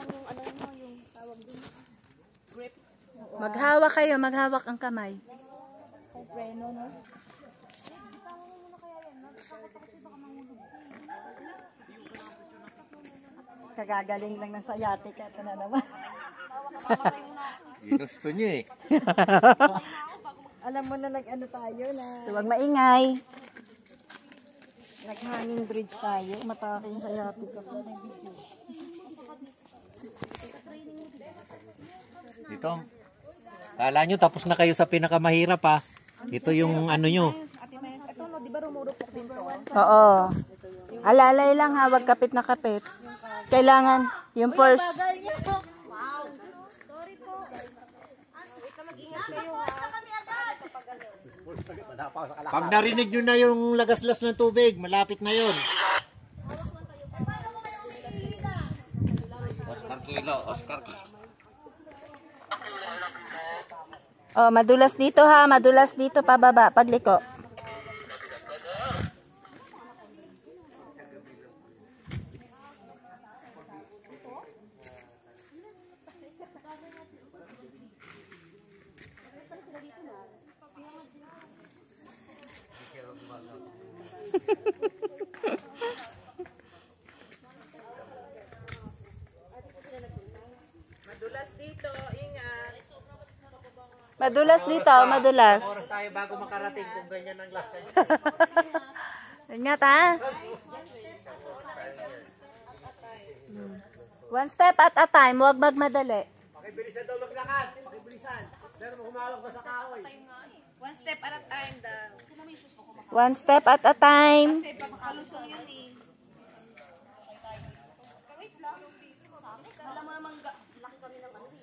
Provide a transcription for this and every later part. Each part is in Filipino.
yung ano mo, yung tawag din. Grip. Maghawak kayo, maghawak ang kamay. Kung preno, no? Kagagaling lang ng sayatik. Ito na naman. Ginusto niyo eh. Alam mo na nag-ano tayo na Huwag maingay. nag-hanging bridge tayo. Matake yung sayatik ko. Dito. Kala nyo tapos na kayo sa pinakamahirap ha. Ito yung ano nyo. Ito, no, di ba rumurupok din to? Oo. Alalay lang ha, wag kapit na kapit. Kailangan yung first. Wow. Sorry po. Wait na, mag-ingat kayo ha. Pag narinig nyo na yung lagaslas ng tubig, malapit na yun. Oscar Kilo, Oscar Kilo. Oh, madulas dito ha, madulas dito pababa, pagliko. Madulas dito, ingat. Madulas dito, madulas. Oras tayo bago makarating kung ganyan ang lakad. Ingat ha. One step at a time, huwag magmadali. Pakibilisan daw maglakad. Pakibilisan. Pero humawak pa sa kahoy. One step at a time daw. One step at a time. Kasi pagkalusong yun eh. Wait lang. Alam mo naman, laki kami ng ano eh.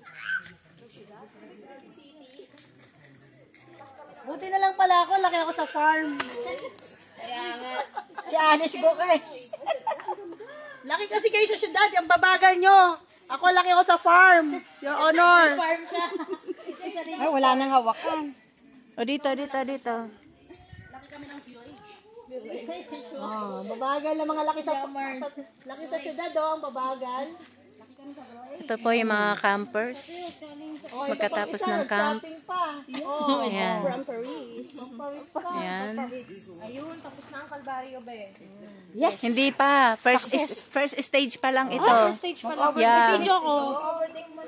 Buti na lang pala ako. Laki ako sa farm. Kaya nga. Si Alice Gokay. Laki kasi kayo sa syudad, yung babagal nyo. Ako laki ako sa farm. Your Honor. Farm ka. Ay, wala nang hawakan. O dito. Oh, babagal na mga laki sa syudad oh, ang babagal. Ito po yung mga campers. Magkatapos ng camp. Shopping pa. Ayan. From Paris. Ayan. Ayun, tapos na ang Calvario ba eh. Yes. Hindi pa. First stage pa lang ito. Stage pa lang. Yeah. Video ko.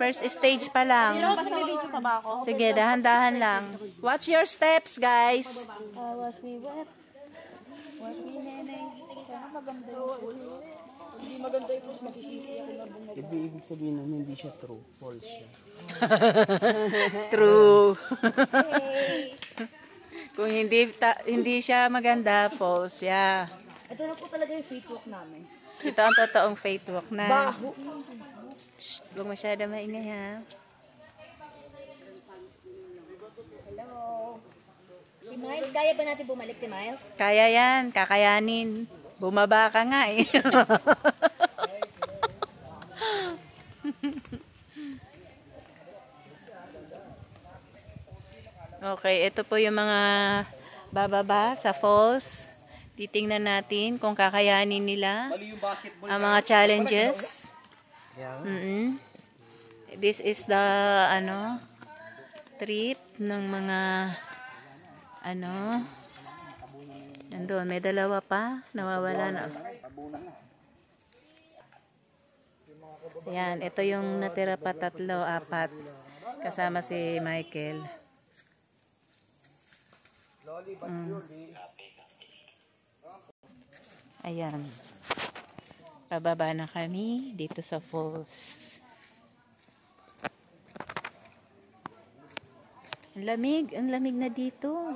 First stage pa lang. Kasi may video pa ba ako? Sige, dahan-dahan lang. Watch your steps, guys. Wash me wet. Wash me neneng. Sana maganda yun. Hindi maganda yun, mas magsisisi ako na bumaba. Ibig sabihin nun, hindi siya true. False siya. True. Kung hindi siya maganda, false siya. Ito na po talaga yung faith walk namin. Ito ang totoong faith walk na. Baho. Shh, huwag masyado maingay ha. Hello. Si Miles, kaya ba natin bumalik si Miles? Kaya yan, kakayanin. Bumaba ka nga eh. Okay, ito po yung mga bababa sa falls. Titingnan natin kung kakayanin nila ang mga challenges. This is the trip ng mga nandun, may dalawa pa nawawala na. Ayan, ito yung natira pa 3, 4 kasama si Michael. Ayan, pababa na kami dito sa falls. Ang lamig na dito.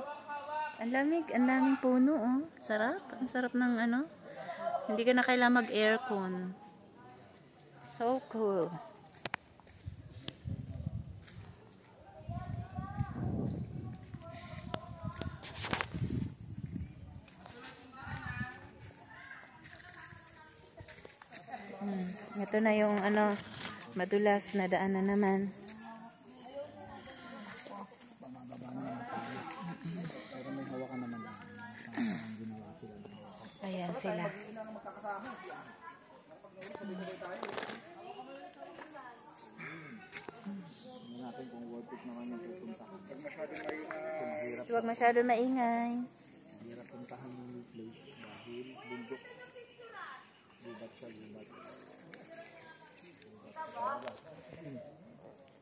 Ang lamig, ang daming puno, oh. Sarap, ang sarap ng hindi ka na kailangan mag-aircon. So cool. Ito na yung madulas na daan na naman. Ayan sila. Huwag masyado maingay. Hirap puntahan yung place dahil bundok. Gubat siya, gubat.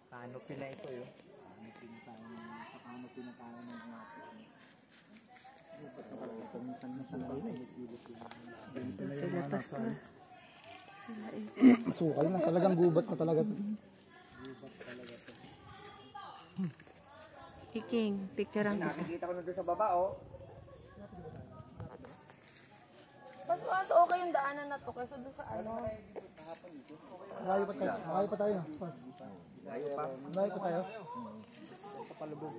Paano pina ito yun? Paano pina tayo ng mga Sila Pastor. Sila masukal na talagang gubat na talaga. Iking, picturean kita. Nakikita ko na doon sa baba, oh. Mas okay yung daanan na to kaysa doon sa ano. Malayo pa tayo. Malayo pa tayo. Malayo pa? Malayo pa tayo. Sa Palubog.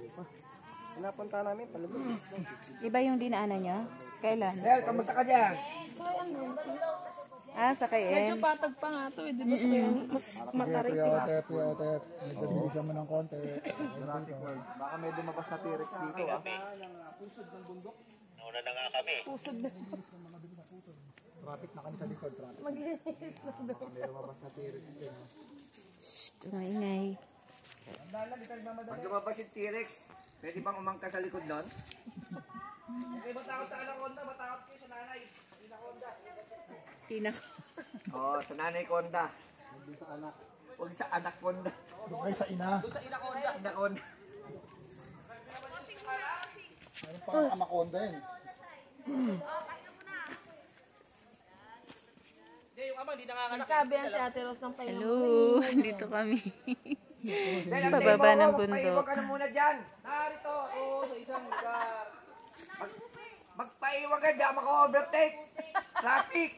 Pinapunta namin, Palubog. Iba yung dinaanan niya? Kailan? Del, kamusta ka dyan? Ah, sa Medyo KM. patag pa nga to eh. Di ba mas matarik eh. Otep. Medyo bilisan mo ng konti. Jurassic World. Baka may lumabas na T-Rex dito, ah. Nauna na nga kami. Pusod na. Traffic na kami sa likod. Traffic. Maglinis na doon. May lumabas na T-Rex din. Shhh, maingay. Pag lumabas yung T-Rex, pwede bang umangka sa likod nun? Tinak. Oo, sa nanay konda. Huwag sa anak konda. Doon kayo sa ina. Anak konda. Ayun pa ang Amaconda yun. Sabi yan si Ate Rose ng payo. Hello, dito kami. Dahil ang Pababa demo ng mo, bundok. magpaiwan ka na muna dyan. Narito ako sa isang lugar. Magpaiwan ka, di ako maka-overtake. Traffic.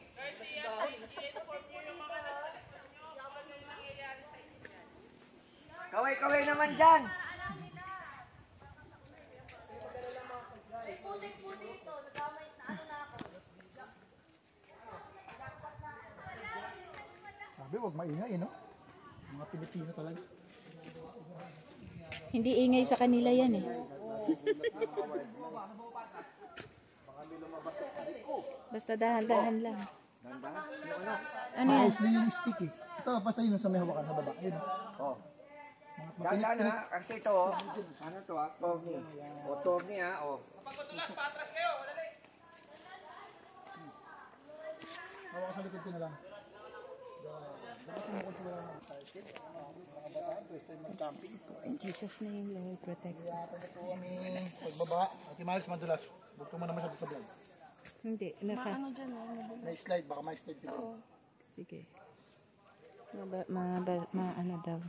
Kaway-kaway naman dyan. Sabi, huwag maingay, no? Mga Pilipino talaga. Hindi ingay sa kanila yan eh. Basta dahan-dahan lang. Ano yan? Mostly yung stick eh. Ito, basta yun sa may hawakan sa baba. Yun. Oh. Dahan na, kasi ito, oh. Ano to, ah? Torni. O, torni, ah, oh. Hawakan sa likod ko na lang. In Jesus name, Lord, protect us. Ito kami pagbaba. At Miles, madulas. Huwag ka muna masyado sa vlog. Hindi, Ano dyan eh. May slide, baka may slide dito. Sige. Ano daw.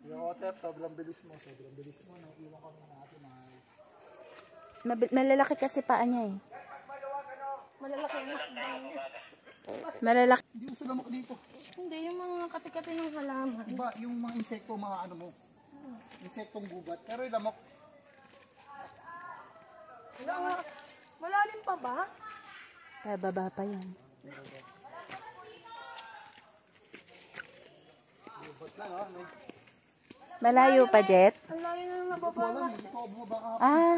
Yung Otep, sobrang bilis mo. Sobrang bilis mo. Naiiwan kami ng ating Miles. Malalaki kasi paa niya eh. Malalaki yung hakbang. Malalaki. Hindi mo sulamok dito. Hindi, yung mga katikati ng halaman. Diba, yung mga insekto, mga ano mo. Insektong gubat. Pero yung lamok, Malalim pa ba? Kaya baba pa yan. Malayo pa, Jet? Ang layo na nang nababa. hindi ko bumaba ka. Ah,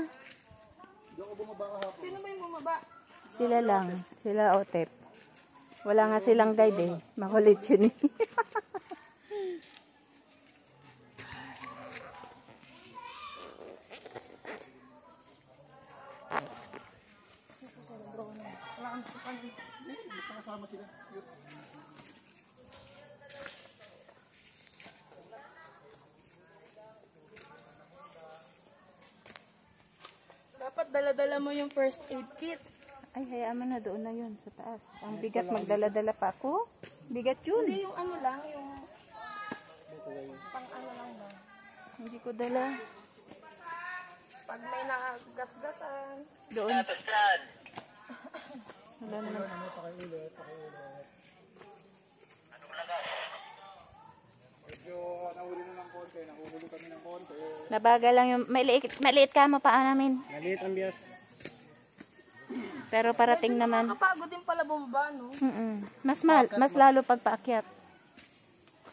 Hindi ako bumaba ka hapon. Sino ba yung bumaba? sila lang. Sila Otep. Wala nga silang guide eh. Makulit yun eh. Kasama sila. Dapat dala-dala mo yung first aid kit. Ay, hayaan mo na doon na yun sa taas. Ang bigat, magdala-dala pa ako. Bigat yun. Hindi yung ano lang, yung pang ano lang ba? Hindi ko dala. Pag may nakagasgasan. Doon. Wala naman. Medyo nahuli na ng konti. Nahuhuli kami ng konti. Nabagal lang yung... Maliit ka mo paa namin. Maliit ang bias. Pero parating naman. Nakapagod din pala bumaba, no? Mas lalo pag paakyat.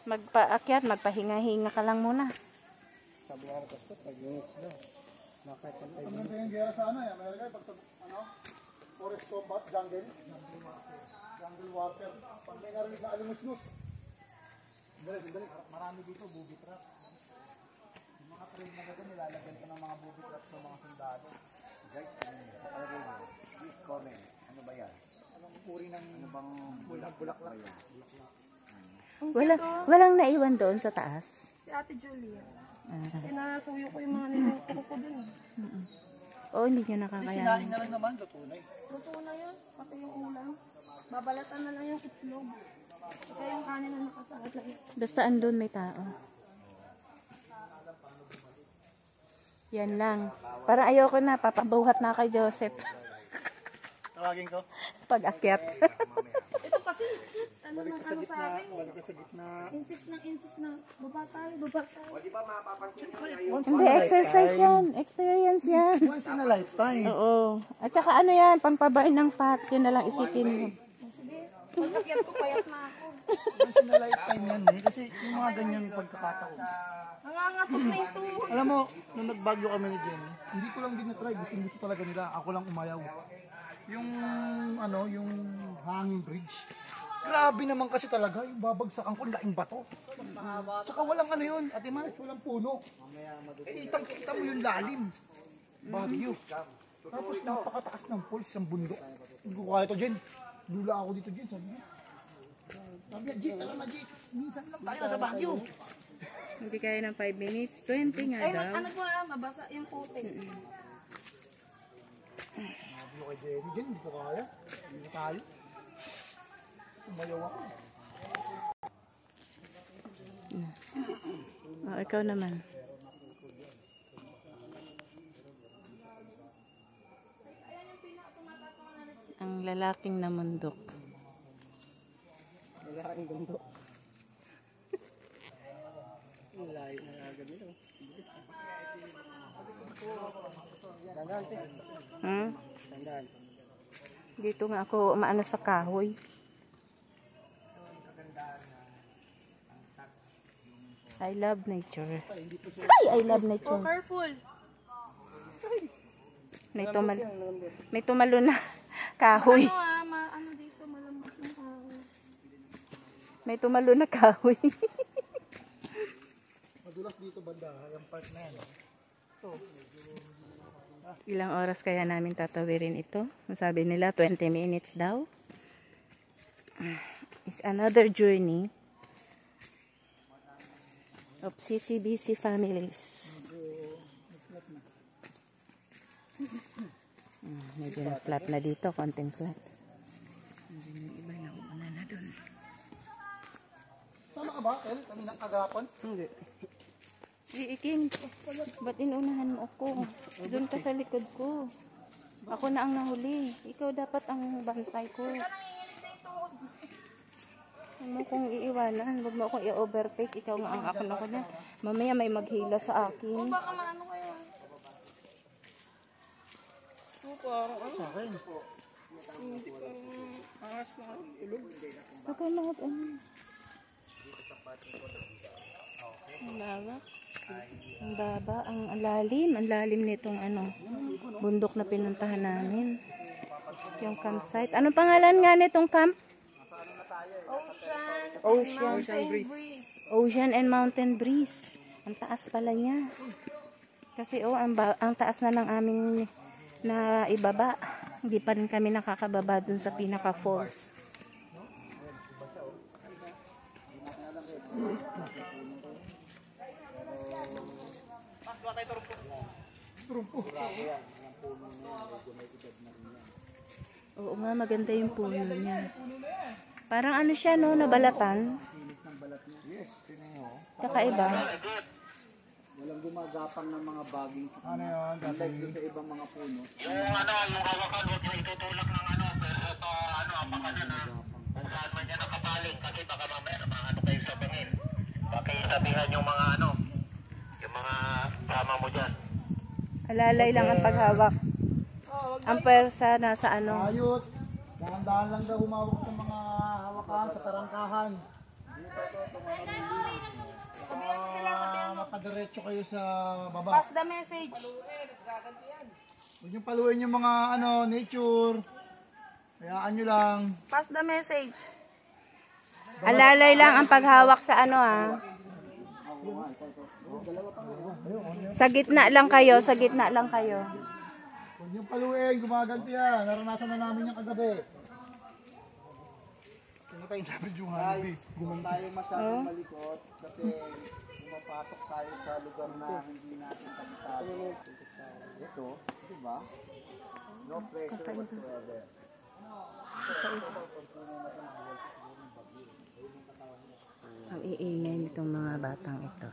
Magpaakyat, magpahinga-hinga ka lang muna. Sabi nga ito, pag-units daw. Nakakapantay. Ang ganda yung gera sa ano eh. Amerika, pag ano, forest combat, jungle. Jungle warfare. Pag may narinig na alimusnus. Dali. Marami dito, booby trap. mga trade na gano'n, nilalagyan ko ng mga booby traps ng mga sundalo. Guys, nakalagay nyo. Please comment. Ano ba yan? Anong uri ng Ano bang bulaklak? Walang naiwan doon sa taas. Si Ate Julia. Pinasuyo ko yung mga niluto ko dun. Oo, hindi nyo Hindi, nakakayanan. sinain na lang naman, luto na eh. Luto na yun, pati yung ulam. Babalatan na lang yung itlog. Kaya yung kanin na nakasalat lang yun. Basta andun may tao. Yan lang. Parang ayoko na, papabuhat na kay Joseph. Tawagin ko. Pag-akyat. Ito kasi, ano ng ano sa akin. Balik ka sa gitna. Insist na, baba tayo, baba tayo. Once Hindi, exercise yan. Experience yan. Once in a lifetime. Oo. At saka ano yan, pampabain ng fats. Yun na lang isipin mo. Pag-akyat ko, payat na ako. Once in a lifetime yan eh. Kasi yung mga ganyang pagkakataon. Nangangatot na ito. Alam mo, nung nagbagyo kami ni Jenny, hindi ko lang din na-try. Gusto talaga nila. Ako lang umayaw. Yung, ano, yung hanging bridge. Grabe naman kasi talaga. Yung babagsakan ko, laking bato. Tsaka walang ano yun. Ate Maris, walang puno. Eh, itang-kita mo yung lalim. Bagyo. Tapos napakataas ng pulse ng bundok. Hindi ko kaya ito, Jen. Lula ako dito, Jen. Sabi niya, Jen, tara na, Jen. Minsan lang tayo sa Bagyo. Hindi kaya ng 5 minutes. 20 nga Ay, daw. ano po mabasa yung putik. Sabi ko kay Jenny, Jen, hindi ko kaya. Hindi tayo. Umayaw ako. Oh, ikaw naman. Ang lalaking namundok. Lalaking bundok. Layo na agad nito. Tandaan, te. Hmm? Tandaan. Dito nga ako maano sa kahoy. I love nature. Ay, I love nature. Careful. May tumalo na kahoy. Ano dito, malambot yung kahoy. May tumalo na kahoy. Madulas dito banda, yung part na yan. Ilang oras kaya namin tatawirin ito? Sabi nila 20 minutes daw. It's another journey of CCBC families. Medyo na flat na dito, konting flat. Hindi na iba na una na dun. Sama ka ba, El? Kaninang kagapon? Hindi. Iiking, ba't inunahan mo ako? Doon ka sa likod ko. Ako na ang nahuli. Ikaw dapat ang bantay ko. Huwag mo kong iiwanan. Huwag mo akong i-overtake. Ikaw nga ang akin ako na. Mamaya may maghila sa akin. Baka maano kaya. Sa akin. Okay na. Ang lawak. Ang baba, ang lalim nitong ano, bundok na pinuntahan namin. Yung campsite. Anong pangalan nga nitong camp? Ocean and Mountain Breeze. Ang taas pala niya. Kasi ang taas na ng aming na ibaba. Hindi pa rin kami nakakababa dun sa pinaka falls. Oo nga, maganda yung puno niya. Parang ano siya, no? Nabalatan. Kakaiba. walang gumagapang ng mga baging sa Ano yun? unlike doon sa ibang mga puno. Yung hawakan, huwag niya itutulak ng pero ito, apakanan kung saan man niya nakapaling, kasi baka mamaya ano kayo sabihin. Baka yung sabihan yung mga yung mga kama mo dyan. Alalay lang ang paghawak. Ang pwersa nasa ano. Ayot. Dahan-dahan lang daw humawak sa mga hawakan, sa tarangkahan. Makadiretso kayo sa baba. Pass the message. Huwag niyong paluin yung mga nature. Hayaan nyo lang. Pass the message. Alalay lang ang paghawak sa ano Sa gitna lang kayo, sa gitna lang kayo. Huwag niyong paluin, gumaganti yan. Naranasan na namin yung kagabi. Tingnan tayo namin yung hanabi. Huwag tayo masyadong malikot kasi pumapasok tayo sa lugar na hindi natin kapitado. Ito, di ba? No pressure whatsoever. Ang iingay nitong mga batang ito.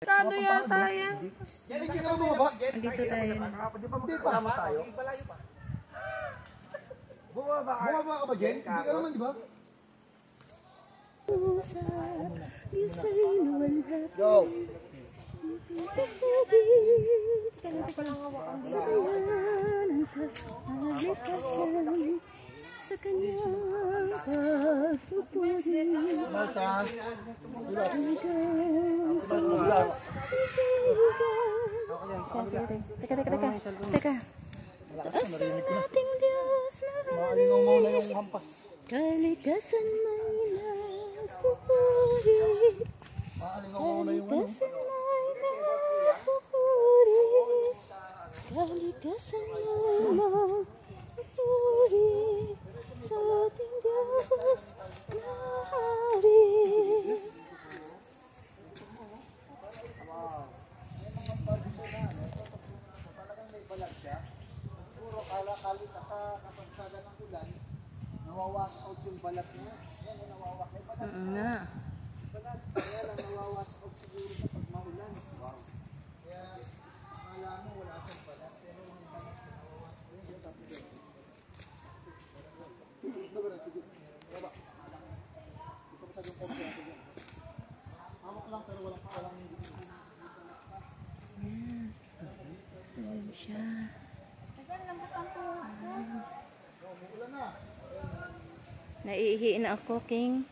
Kado yata yan. Hindi ka bumaba? Dito tayo. Hindi pa. Bumaba ka ba, Jen? Hindi ka naman, di ba? Go! Sa kanyang pagpupuri. Malsa. Teka. Taas sa ating Diyos na Maalingaw na yung hampas. kalikasan may nagpupuri. Maalingaw na yung ano. Kalikasan may nagpupuri. Kalikasan may nagpupuri. Sa ating Diyos na hari. Siguro kalakalit sa kapagsada ng ulan, nawawash out yung balat niya. Yan yung nawawash. May balat Nga. kaya lang nawawash out siguro kapag maulan. Wow. Kaya akala mo wala siyang balat, pero yung balat niya nawawash out. Yun yung sabi ko. Baba. Ito pa sa yung kopya natin yan. Hawak lang pero walang Ayan siya. Naiihi na ako, King.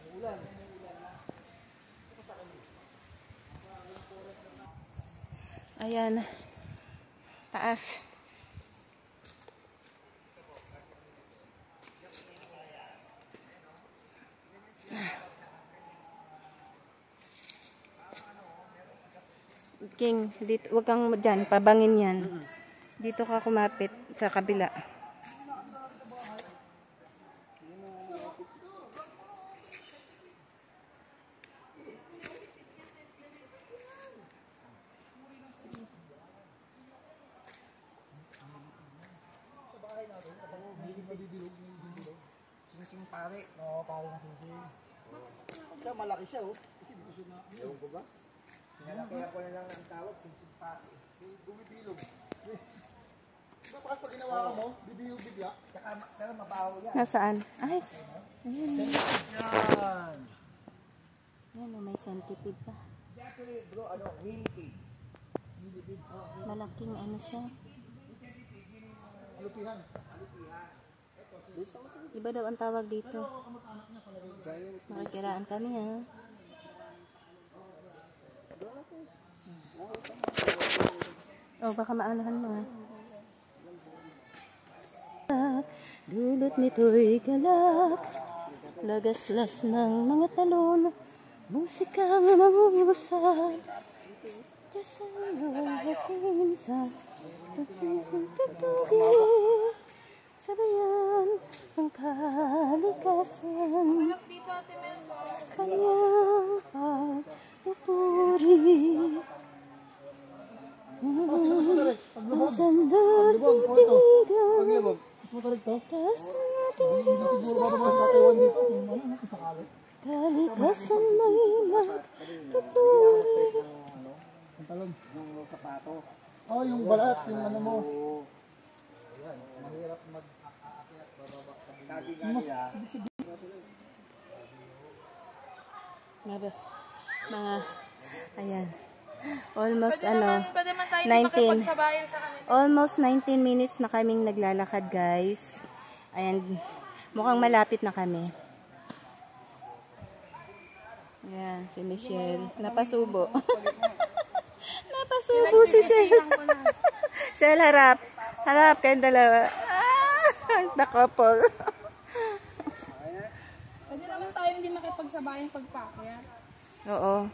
Ayan. Taas. King, dito, wag kang dyan, pabangin yan. Dito ka kumapit sa kabila. sinising pare. Oo, parang nasising. Siya, malaki siya, oh. Kasi dito siya na... Ewan ko ba? Kaya ko na lang ang tawag, sinising pare. Bumibilog. Diba pakas pag ginawa mo, bibilog bigla? Tsaka mabaho yan. Nasaan? Ay, ayun. Yan! Yan, may centipede pa. Actually, bro, millipede. Malaking ano siya. Alupihan. Iba daw ang tawag dito. Makikiraan kami, ha. Oh, baka maalahan mo, ha. Dulot nito'y galak, lagaslas ng mga talon, musikang mangungusal, kasama aking sa tutugin, sabayan ang kalikasan, kanyang pagpupuri. Ang sandal tigan, Paglabog. Mas matalig to? taas ng ating Siguro bababa sa katiwan dito. Yung ano, sakali. kalikasan may magpupuri. Ang talon. Yung sapato. Oh, yung balat, yung ano mo. Ayan, mahirap mag-aakyat, bababa. Sabi nga niya, Mga, ayan. Almost, Pwede man tayo 19. makipagsabayan sa kanila. Almost 19 minutes na kaming naglalakad, guys. Ayan, mukhang malapit na kami. Ayan, si Michelle. Napasubo. Napasubo si Shell. Shell, harap. Harap kayong dalawa. The couple. Pwede naman tayo hindi makipagsabayan pagpakyat. Oo.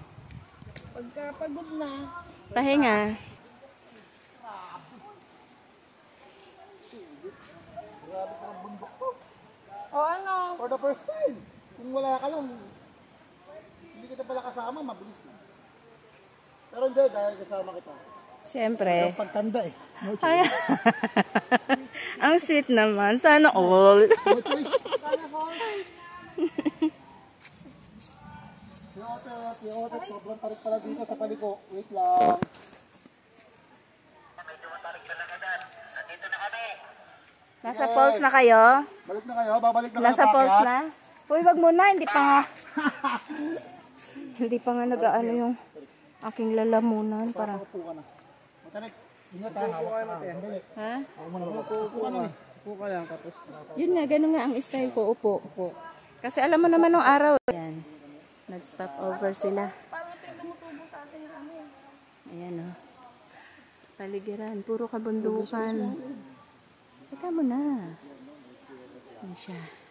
Pagka pagod na, Pahinga. o ano, For the first time. Kung wala ka lang, hindi kita pala kasama, mabilis na. Pero hindi, dahil kasama kita. Siyempre. Yung pagtanda eh. No choice. Ay, ang sweet naman. Sana all. No choice. sana po. Yung otet, sobrang tarik pala dito sa paliko. Wait lang. Nasa falls na kayo? Balik na kayo, babalik na kayo. Nasa falls paakyat. na? Uy, wag muna. Hindi pa nga. Hindi pa nga nag-ano yung aking lalamunan. Para. Upo ka na. Matarik. Ingat ha, hawak ka na. Dali. Ha? Upo ka na. Yun nga, ganun nga ang style ko. Upo. Kasi alam mo naman nung araw. Ayan. Nag-stop over sila. Parang ito yung tumutubo sa atin yung ano eh. Ayan o. Paligiran. Puro kabundukan. Teka mo na. Ayan siya.